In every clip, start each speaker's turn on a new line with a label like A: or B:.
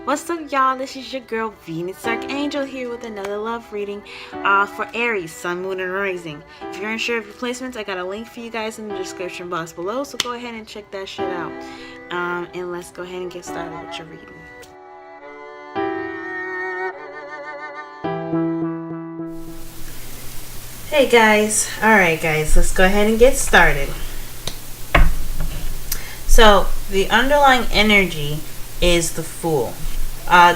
A: What's up, y'all? This is your girl Venus Archangel here with another love reading for Aries, Sun, Moon, and Rising. If you're unsure of your placements, I got a link for you guys in the description box below, so go ahead and check that shit out. And let's go ahead and get started with your reading. Hey guys, alright guys, let's go ahead and get started. So, the underlying energy is the Fool.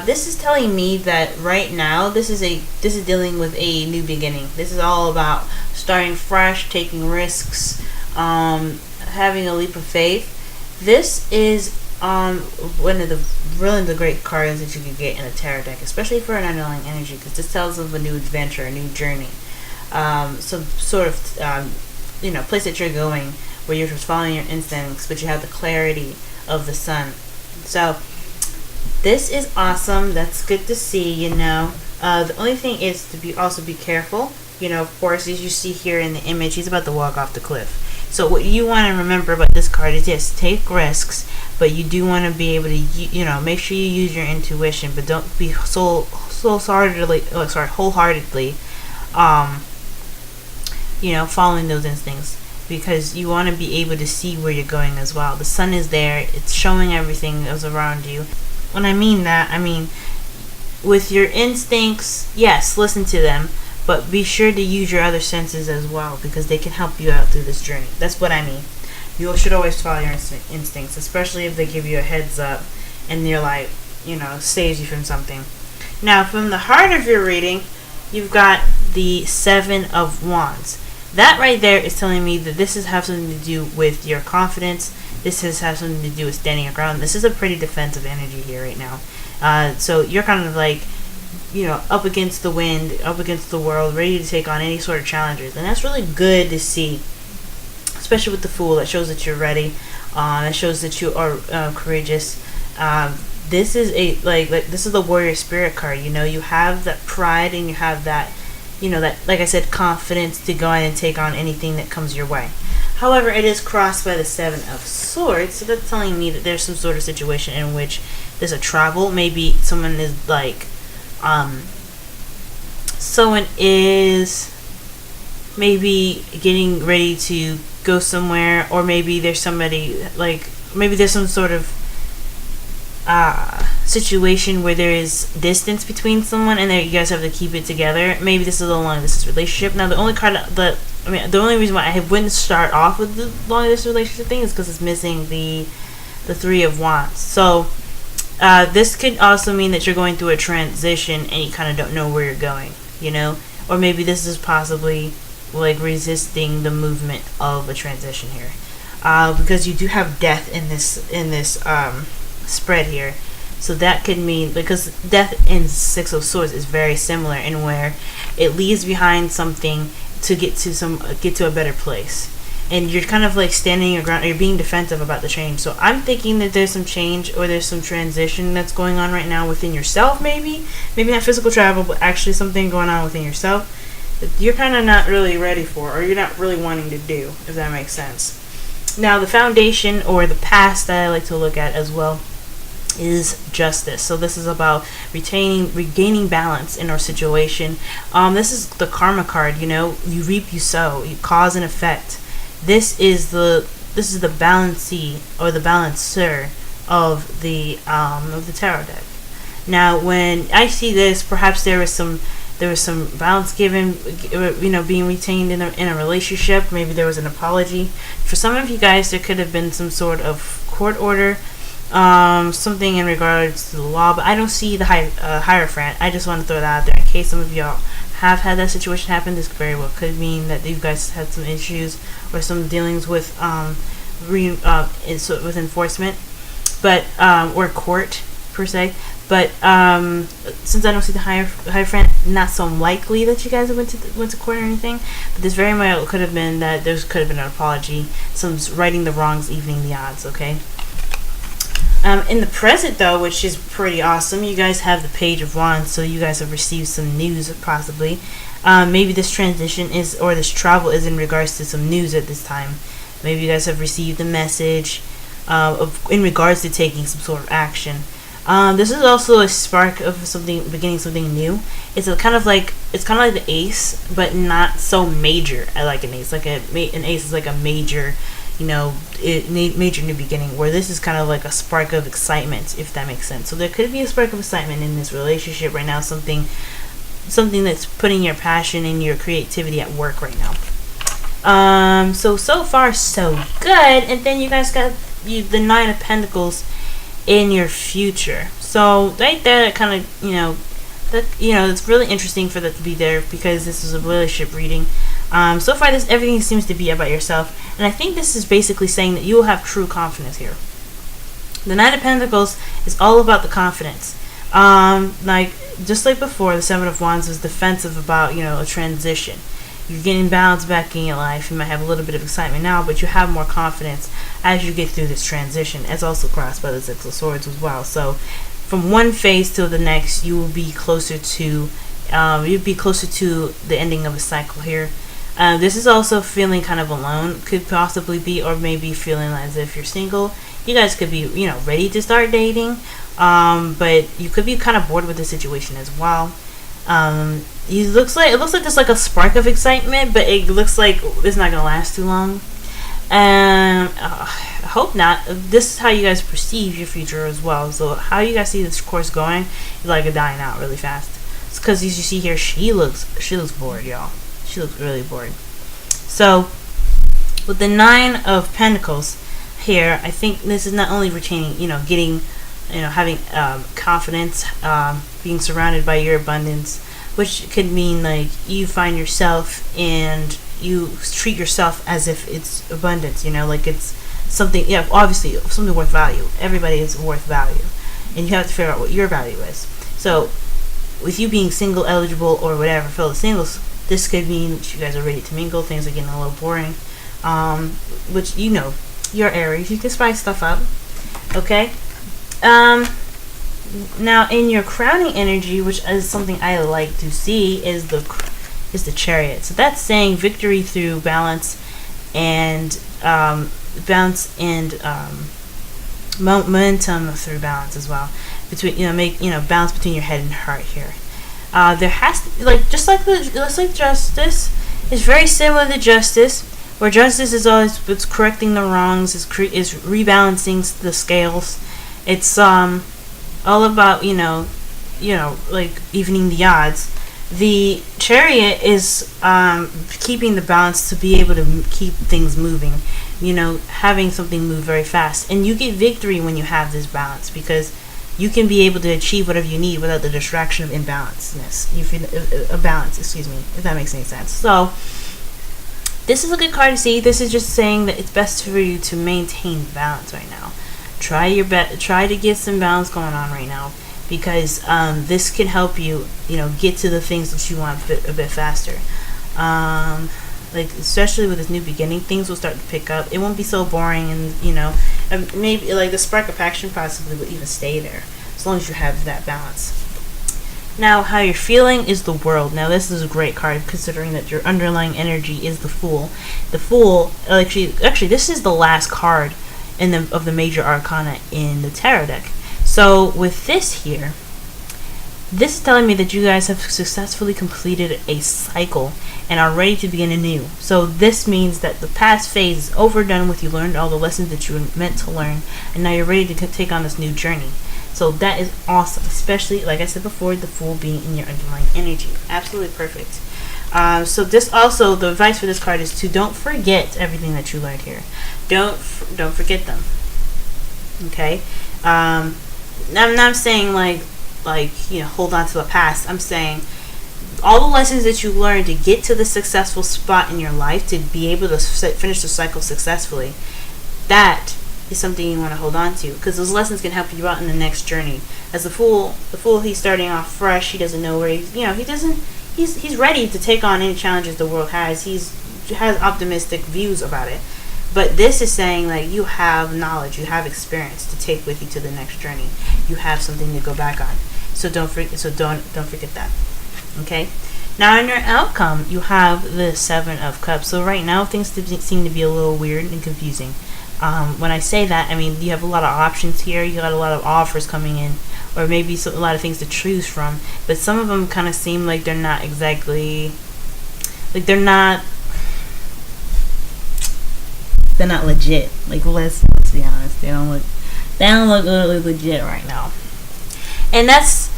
A: This is telling me that right now this is dealing with a new beginning. This is all about starting fresh, taking risks, having a leap of faith. This is one of the great cards that you could get in a tarot deck, especially for an underlying energy, because this tells of a new adventure, a new journey, some sort of place that you're going where you're just following your instincts, but you have the clarity of the sun. So this is awesome. That's good to see, The only thing is to also be careful. Of course, as you see here in the image, he's about to walk off the cliff. So what you want to remember about this card is, yes, take risks, but you do want to be able to, make sure you use your intuition, but don't be wholeheartedly, following those instincts, because you want to be able to see where you're going as well. The sun is there. It's showing everything that's around you. When I mean that, I mean with your instincts, yes, listen to them, but be sure to use your other senses as well, because they can help you out through this journey. That's what I mean. You should always follow your instincts, especially if they give you a heads up and they're like, saves you from something. Now, from the heart of your reading, you've got the Seven of Wands. That right there is telling me that this has something to do with your confidence. This has something to do with standing your ground. This is a pretty defensive energy here right now. So you're kind of like, up against the wind, up against the world, ready to take on any sort of challenges. And that's really good to see, especially with the Fool. That shows that you're ready. That shows that you are courageous. This is this is the warrior spirit card. You have that pride, and you have that, that, like I said, confidence to go in and take on anything that comes your way. However, it is crossed by the Seven of Swords, so that's telling me that there's some sort of situation in which there's a travel. Maybe someone is maybe getting ready to go somewhere, or maybe there's somebody, maybe there's some sort of situation where there is distance between someone, and you guys have to keep it together. Maybe this is a long distance relationship. Now, the only reason why I wouldn't start off with the long distance relationship thing is because it's missing the Three of Wands. So this could also mean that you're going through a transition and you kind of don't know where you're going, or maybe this is possibly resisting the movement of a transition here, because you do have death in this spread here. So that could mean, because death in Six of Swords is very similar in where it leaves behind something to get to a better place, and you're kind of standing your ground, or you're being defensive about the change. So I'm thinking that there's some change, or there's some transition that's going on right now within yourself. Maybe not physical travel, but actually something going on within yourself that you're kind of not really ready for, or you're not really wanting to do, if that makes sense. Now, the foundation, or the past, that I like to look at as well, is Justice. So this is about regaining balance in our situation. This is the karma card. You reap, you sow, you cause and effect. This is the balancee, or the balancer of the tarot deck. Now, when I see this, perhaps there was some balance given, being retained in a relationship. Maybe there was an apology. For some of you guys, there could have been some sort of court order, something in regards to the law, but I don't see the Hierophant. I just want to throw that out there in case some of y'all have had that situation happen. This very well could mean that you guys had some issues or some dealings with with enforcement, but or court per se. But since I don't see the Hierophant, not so likely that you guys went to court or anything. But this very well could have been that there could have been an apology, some righting the wrongs, evening the odds. Okay. In the present, though, which is pretty awesome, you guys have the Page of Wands, so you guys have received some news, possibly. Maybe this transition or this travel is in regards to some news at this time. Maybe you guys have received a message in regards to taking some sort of action. This is also a spark of something, beginning something new. It's like the ace, but not so major. I like an ace. Like an ace is like a major, major new beginning. Where this is kind of like a spark of excitement, if that makes sense. So there could be a spark of excitement in this relationship right now. Something that's putting your passion and your creativity at work right now. So far so good. And then you guys got the Nine of Pentacles in your future. So right there, that kind of it's really interesting for that to be there, because this is a relationship reading. So far, everything seems to be about yourself, and I think this is basically saying that you will have true confidence here. The Nine of Pentacles is all about the confidence. Just like before, the Seven of Wands was defensive about a transition. You're getting balance back in your life. You might have a little bit of excitement now, but you have more confidence as you get through this transition. It's also crossed by the Six of Swords as well. So from one phase to the next, you will be closer to the ending of a cycle here. This is also feeling kind of alone, could possibly be, or maybe feeling as if you're single. You guys could be, ready to start dating, but you could be kind of bored with the situation as well. It looks like there's like a spark of excitement, but it looks like it's not gonna last too long. I hope not. This is how you guys perceive your future as well. So how you guys see this course going is like a dying out really fast. It's because as you see here, she looks bored, y'all. She looks really bored. So with the Nine of Pentacles here, I think this is not only retaining, getting, having confidence, being surrounded by your abundance, which could mean like you find yourself and you treat yourself as if it's abundance, like it's something, obviously something worth value. Everybody is worth value, and you have to figure out what your value is. So with you being single, eligible, or whatever, fellow singles, this could mean that you guys are ready to mingle. Things are getting a little boring, which you're Aries, you can spice stuff up. Okay. Now in your crowning energy, which is something I like to see, is the Chariot. So that's saying victory through balance and momentum through balance as well. Between balance between your head and heart here. There has to be, just like Justice is very similar to Justice, where Justice is always it's correcting the wrongs, is rebalancing the scales. It's all about like evening the odds. The Chariot is keeping the balance to be able to keep things moving, having something move very fast. And you get victory when you have this balance, because you can be able to achieve whatever you need without the distraction of imbalanceness. A balance, excuse me, if that makes any sense. So this is a good card to see. This is just saying that it's best for you to maintain balance right now. Try your best. Try to get some balance going on right now, because this can help you, get to the things that you want a bit faster. Especially with this new beginning, things will start to pick up. It won't be so boring, and maybe like the spark of action possibly will even stay there as long as you have that balance. Now, how you're feeling is the World. Now, this is a great card considering that your underlying energy is the Fool. The Fool, actually, this is the last card of the major arcana in the tarot deck. So with this here, this is telling me that you guys have successfully completed a cycle and are ready to begin anew. So this means that the past phase is overdone with. You learned all the lessons that you were meant to learn, and now you're ready to take on this new journey. So that is awesome, especially, like I said before, the Fool being in your underlying energy. Absolutely perfect. So this also, the advice for this card is to don't forget everything that you learned here. Don't forget them. Okay. I'm not saying like hold on to the past. I'm saying all the lessons that you learned to get to the successful spot in your life, to be able to finish the cycle successfully, that is something you want to hold on to, because those lessons can help you out in the next journey. As the Fool, he's starting off fresh. He doesn't know where he's ready to take on any challenges the world has. He has optimistic views about it. But this is saying like you have knowledge, you have experience to take with you to the next journey. You have something to go back on. So don't forget that. Okay. Now in your outcome, you have the Seven of Cups. So right now things seem to be a little weird and confusing. When I say that, I mean you have a lot of options here. You got a lot of offers coming in, or maybe a lot of things to choose from. But some of them kind of seem like they're not exactly, like they're not legit. Like let's be honest, they don't look really legit right now. And that's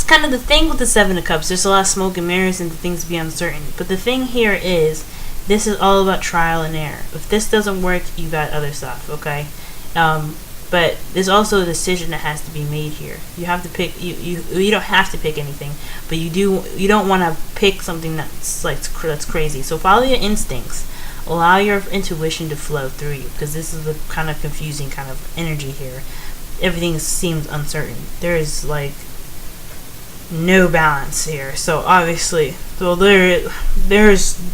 A: kind of the thing with the Seven of Cups. There's a lot of smoke and mirrors and things to be uncertain. But the thing here is, this is all about trial and error. If this doesn't work, you got other stuff, okay? But there's also a decision that has to be made here. You have to pick. You don't have to pick anything, but you do. You don't want to pick something that's crazy. So follow your instincts. Allow your intuition to flow through you, because this is the kind of confusing kind of energy here. Everything seems uncertain. There is like no balance here. So obviously, well, there's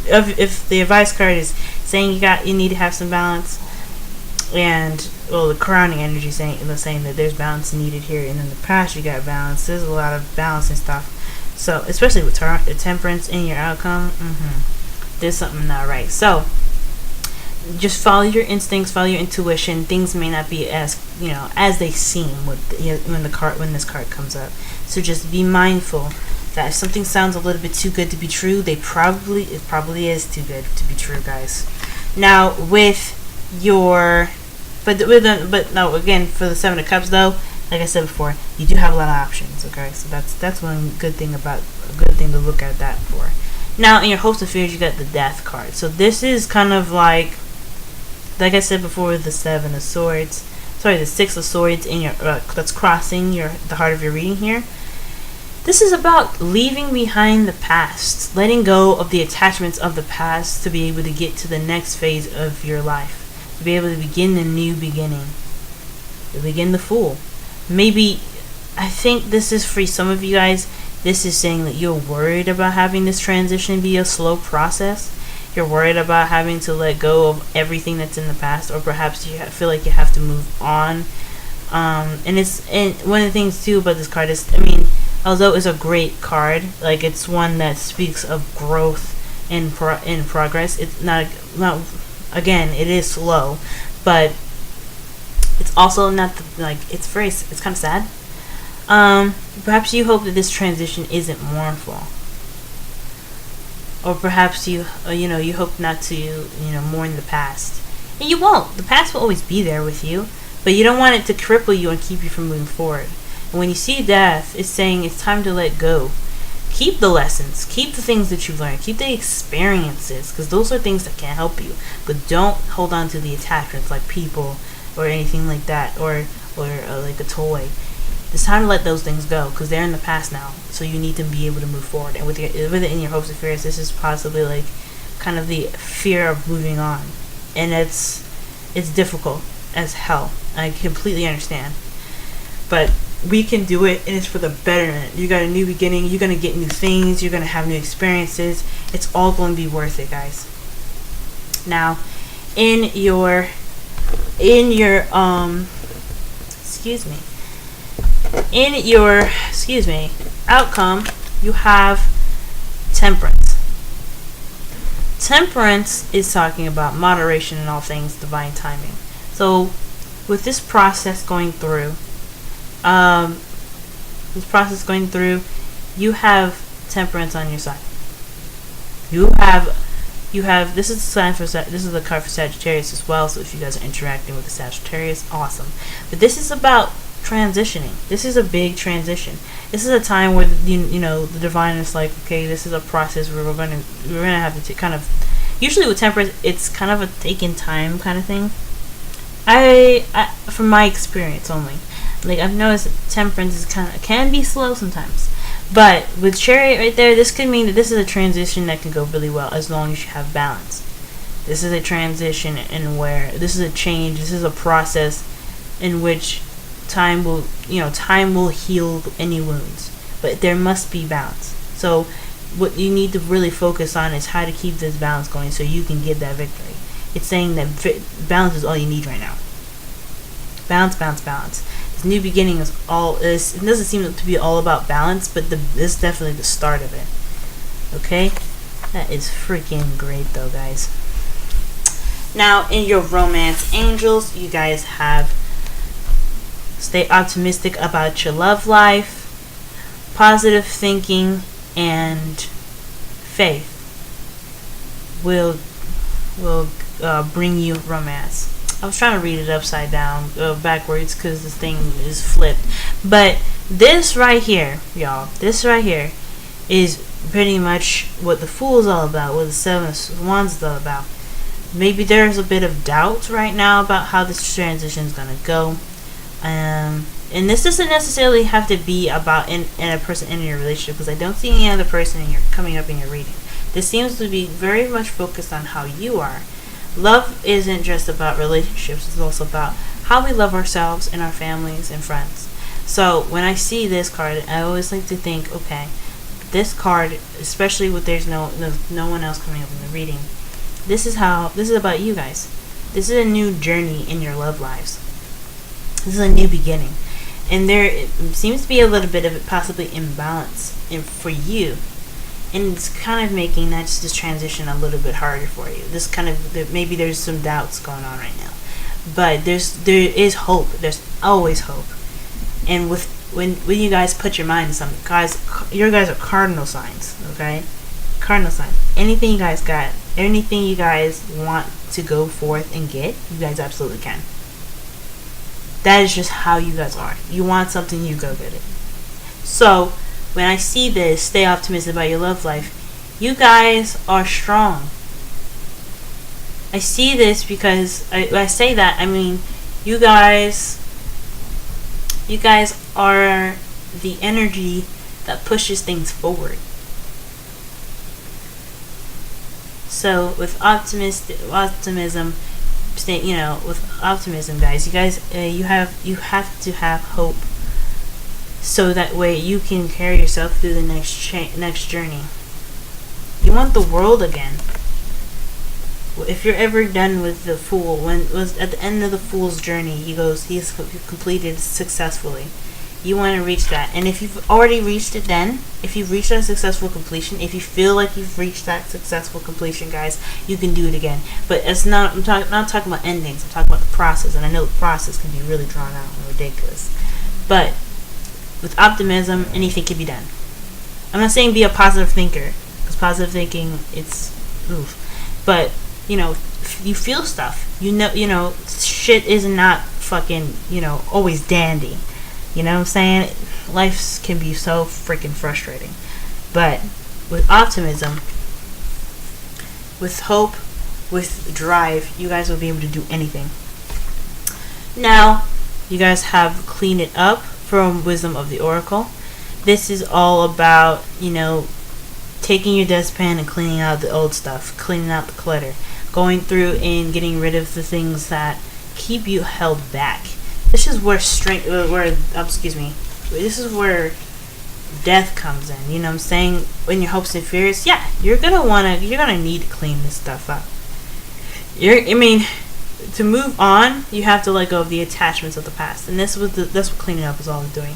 A: if the advice card is saying you need to have some balance, and well, the crowning energy saying that there's balance needed here, and in the past you got balance. There's a lot of balance and stuff. So especially with temperance in your outcome, there's something not right. So just follow your instincts, follow your intuition. Things may not be as as they seem when this card comes up. So just be mindful that if something sounds a little bit too good to be true, it probably is too good to be true, guys. Now with your, but again, for the Seven of Cups though, like I said before, you do have a lot of options. Okay, so that's one good thing to look at that for. Now in your hopes and fears, you got the Death card. So this is kind of like I said before, with the Seven of Swords, the Six of Swords in your that's crossing the heart of your reading here. This is about leaving behind the past, letting go of the attachments of the past to be able to get to the next phase of your life, to be able to begin the new beginning, to begin the Fool. Maybe, I think this is for some of you guys, this is saying that you're worried about having this transition be a slow process. You're worried about having to let go of everything that's in the past, or perhaps you feel like you have to move on. And one of the things too about this card is, although it's a great card, like it's one that speaks of growth in progress. It's not again, it is slow, but it's also not it's kind of sad. Perhaps you hope that this transition isn't mournful. Or perhaps you hope not to, mourn the past. And you won't. The past will always be there with you. But you don't want it to cripple you and keep you from moving forward. And when you see death, it's saying it's time to let go. Keep the lessons. Keep the things that you've learned. Keep the experiences. Because those are things that can help you. But don't hold on to the attachments like people or anything like that. Or like a toy. It's time to let those things go, because they're in the past now. So you need to be able to move forward. And with it in your hopes and fears, this is possibly like kind of the fear of moving on, and it's difficult as hell. I completely understand, but we can do it, and it's for the betterment. You got a new beginning. You're gonna get new things. You're gonna have new experiences. It's all going to be worth it, guys. Now, in your outcome, you have Temperance. Temperance is talking about moderation in all things, divine timing. So with this process going through, you have Temperance on your side. You have this is the sign for this is the card for Sagittarius as well. So if you guys are interacting with the Sagittarius, awesome. But this is about transitioning. This is a big transition. This is a time where the divine is like, okay, this is a process where we're gonna have to kind of. Usually with Temperance, it's kind of a taking time kind of thing. I from my experience only, like I've noticed that Temperance is can be slow sometimes. But with Chariot right there, this could mean that this is a transition that can go really well as long as you have balance. This is a transition in where this is a change. This is a process in which time will heal any wounds, but there must be balance. So what you need to really focus on is how to keep this balance going so you can get that victory. It's saying that balance is all you need right now. Balance. This new beginning is all. It doesn't seem to be all about balance, but this is definitely the start of it. Okay, that is freaking great though, guys. Now, in your romance angels, you guys have stay optimistic about your love life, positive thinking, and faith will bring you romance. I was trying to read it upside down, backwards, because this thing is flipped. But this right here, y'all, this right here is pretty much what the Fool is all about, what the Seven of Wands is all about. Maybe there's a bit of doubt right now about how this transition is going to go. And this doesn't necessarily have to be about in a person in your relationship, because I don't see any other person coming up in your reading. This seems to be very much focused on how you are. Love isn't just about relationships, it's also about how we love ourselves and our families and friends. So when I see this card, I always like to think, okay, this card, especially with there's no one else coming up in the reading, this is about you guys. This is a new journey in your love lives. This is a new beginning. And there seems to be a little bit of it possibly imbalance for you. And it's kind of making this transition a little bit harder for you. This kind of, maybe there's some doubts going on right now. But there is hope. There's always hope. And when you guys put your mind to something, guys, you guys are cardinal signs, okay? Cardinal signs. Anything you guys got, anything you guys want to go forth and get, you guys absolutely can. That is just how you guys are. You want something, you go get it. So, when I see this, stay optimistic about your love life. You guys are strong. I see this because when I say that, I mean you guys are the energy that pushes things forward. So with optimism, with optimism, guys, you have to have hope. So that way you can carry yourself through the next journey. You want the world again. If you're ever done with the Fool, when was at the end of the Fool's journey, he's completed successfully. You want to reach that, and if you've already reached it, then if you've reached that successful completion, if you feel like you've reached that successful completion, guys, you can do it again. But it's not. I'm not talking about endings. I'm talking about the process, and I know the process can be really drawn out and ridiculous, but with optimism, anything can be done. I'm not saying be a positive thinker, because positive thinking, it's oof. But you feel stuff. Shit is not fucking always dandy. You know what I'm saying? Life can be so freaking frustrating. But with optimism, with hope, with drive, you guys will be able to do anything. Now, you guys have Clean It Up from Wisdom of the Oracle. This is all about, taking your dustpan and cleaning out the old stuff, cleaning out the clutter, going through and getting rid of the things that keep you held back. This is where this is where death comes in. You know what I'm saying? When your hopes and fears, yeah, you're gonna need to clean this stuff up. To move on, you have to let go of the attachments of the past, and that's what cleaning up is all doing.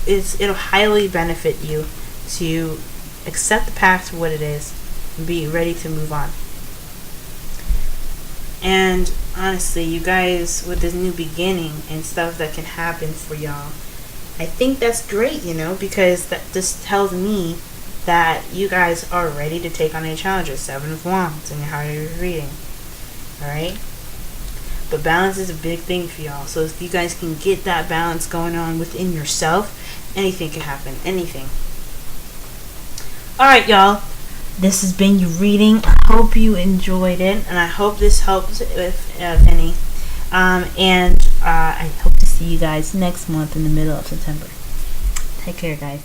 A: It'll highly benefit you to accept the past for what it is and be ready to move on. And honestly, you guys, with this new beginning and stuff that can happen for y'all, I think that's great, because that just tells me that you guys are ready to take on any challenges. 7 of Wands in your heart of your reading. Alright? But balance is a big thing for y'all. So if you guys can get that balance going on within yourself, anything can happen. Anything. Alright, y'all. This has been your reading. I hope you enjoyed it, and I hope this helped, if any. And I hope to see you guys next month in the middle of September. Take care, guys.